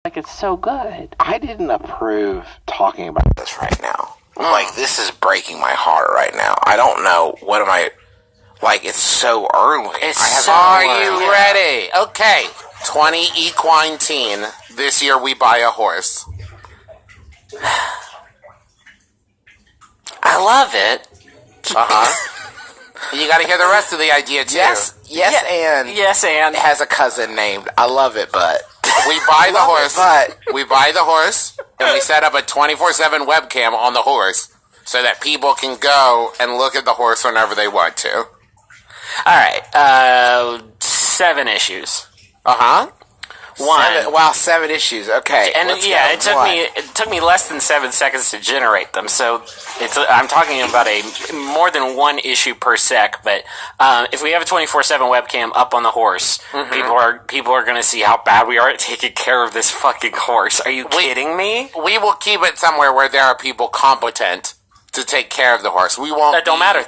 Like, it's so good. I didn't approve talking about this right now. Like, this is breaking my heart right now. I don't know. What am I... Like, it's so early. Are you ready? Okay. 20 equine teen. This year we buy a horse. I love it. You got to hear the rest of the idea too. Yes, and it has a cousin named. I love it, but we buy the horse. We buy the horse, and we set up a 24/7 webcam on the horse so that people can go and look at the horse whenever they want to. All right. 7 issues. One. 7 issues. Okay. And it took me less than 7 seconds to generate them. So I'm talking about a more than 1 issue per sec. But if we have a 24/7 webcam up on the horse, people are going to see how bad we are at taking care of this fucking horse. Are you kidding me? We will keep it somewhere where there are people competent to take care of the horse. We won't. That don't matter.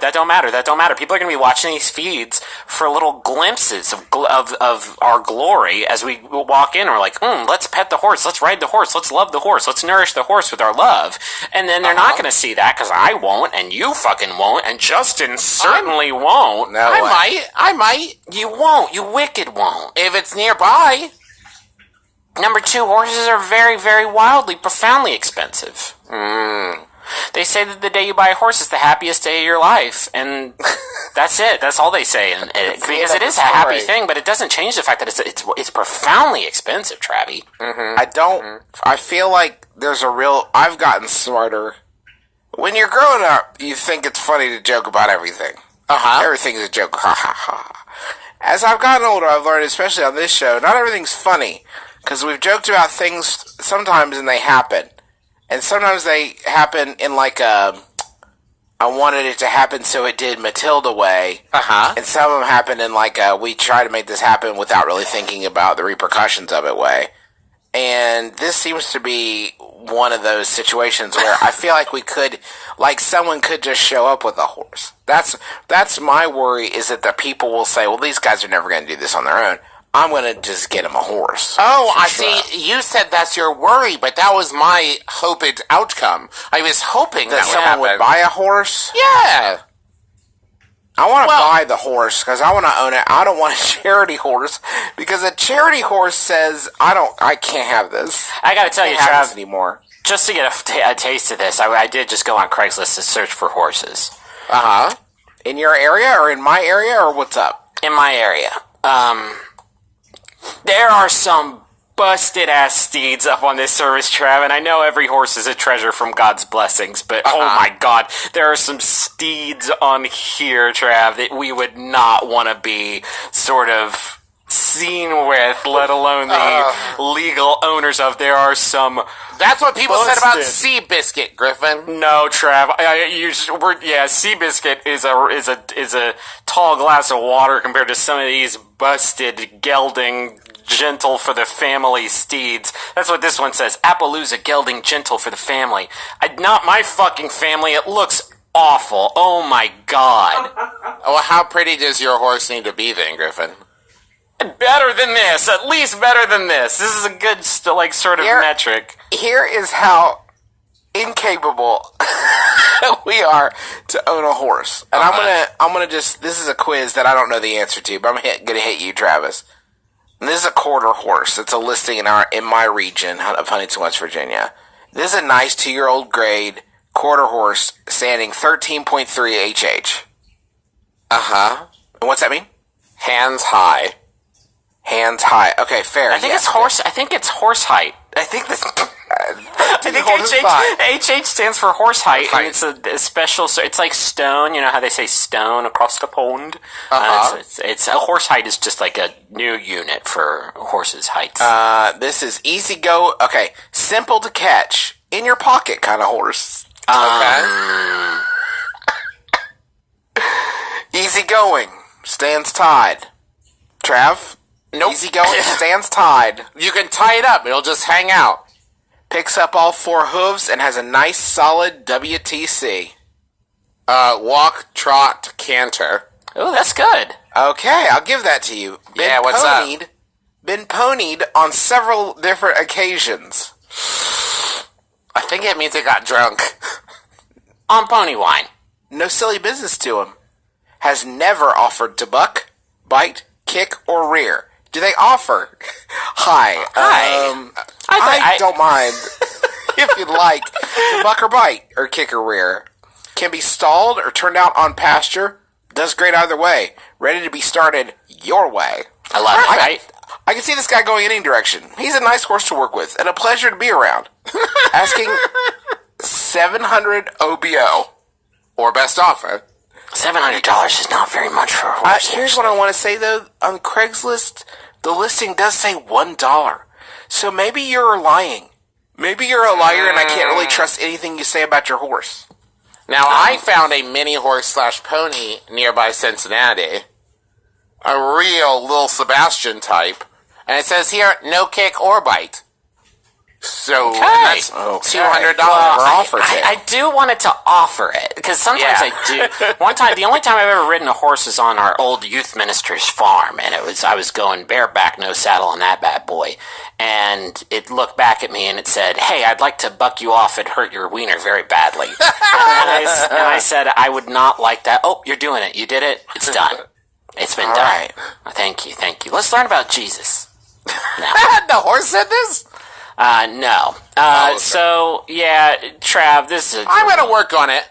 People are going to be watching these feeds for little glimpses of our glory as we walk in. We're like, let's pet the horse. Let's ride the horse. Let's love the horse. Let's nourish the horse with our love. And then they're not going to see that because I won't, and you fucking won't, and Justin certainly won't. No, I might. You won't. You wicked won't. If it's nearby. Number 2, horses are very, very wildly, profoundly expensive. They say that the day you buy a horse is the happiest day of your life, and that's it. That's all they say, because it is a happy thing, but it doesn't change the fact that it's profoundly expensive, Travie. I feel like there's I've gotten smarter. When you're growing up, you think it's funny to joke about everything. Everything's a joke. Ha ha ha. As I've gotten older, I've learned, especially on this show, not everything's funny, because we've joked about things sometimes and they happen. And sometimes they happen in like I wanted it to happen so it did Matilda way. And some of them happen in like we try to make this happen without really thinking about the repercussions of it way. And this seems to be one of those situations where I feel like someone could just show up with a horse. That's my worry, is that the people will say, well, these guys are never going to do this on their own. I'm going to just get him a horse. Oh, I see. You said that's your worry, but that was my hoped outcome. I was hoping that someone would buy a horse. Yeah. I want to buy the horse because I want to own it. I don't want a charity horse because a charity horse says, I can't have this. I got to tell you, Trav, anymore. Just to get a taste of this, I did just go on Craigslist to search for horses. In your area or in my area or what's up? In my area. There are some busted-ass steeds up on this service, Trav, and I know every horse is a treasure from God's blessings, but oh my God, there are some steeds on here, Trav, that we would not want to be sort of seen with, let alone the legal owners of. There are some... That's what people said about Seabiscuit, Griffin. No, Trav. Seabiscuit is a tall glass of water compared to some of these busted, gelding, gentle for the family steeds. That's what this one says. Appaloosa gelding gentle for the family. Not my fucking family. It looks awful. Oh my God. Well, how pretty does your horse need to be then, Griffin? Better than this. At least better than this. This is a good, sort of metric. Here is how incapable we are to own a horse. And I'm gonna just, this is a quiz that I don't know the answer to, but I'm gonna hit you, Travis. And this is a quarter horse. It's a listing in my region of Huntington, West Virginia. This is a nice 2-year-old grade quarter horse standing 13.3 HH. And what's that mean? Hands high. Hands high. Okay, fair. I think it's horse height. I think this. HH stands for horse height, and it's a special. It's like stone. You know how they say stone across the pond. It's a horse height is just like a new unit for horses' heights. This is easy go. Okay, simple to catch, in your pocket kind of horse. Okay. Easy going, stands tied. Trav. Nope. Easy going, stands tied. You can tie it up. It'll just hang out. Picks up all 4 hooves and has a nice solid WTC. Walk, trot, canter. Oh, that's good. Okay, I'll give that to you. Yeah, what's up? been ponied on several different occasions. I think it means it got drunk. On pony wine. No silly business to him. Has never offered to buck, bite, kick, or rear. Do they offer? Hi. I don't mind if you'd like to buck or bite or kick or rear. Can be stalled or turned out on pasture. Does great either way. Ready to be started your way. I love it, right? I can see this guy going any direction. He's a nice horse to work with and a pleasure to be around. Asking 700 OBO. Or best offer. $700 is not very much for a horse. Here's what I want to say, though. On Craigslist, the listing does say $1. So maybe you're lying. Maybe you're a liar and I can't really trust anything you say about your horse. Now, I found a mini horse/pony nearby Cincinnati. A real Lil Sebastian type. And it says here, no kick or bite. So, and that's $200 per offer. I do want it to offer it, because sometimes I do. One time, the only time I've ever ridden a horse is on our old youth minister's farm, and I was going bareback, no saddle on that bad boy, and it looked back at me and it said, "Hey, I'd like to buck you off and hurt your wiener very badly." and I said, I would not like that. Oh, you're doing it. You did it. It's done. It's been done. Right. Thank you. Let's learn about Jesus. The horse said this? No. So, yeah, Trav, this is... I'm going to work on it.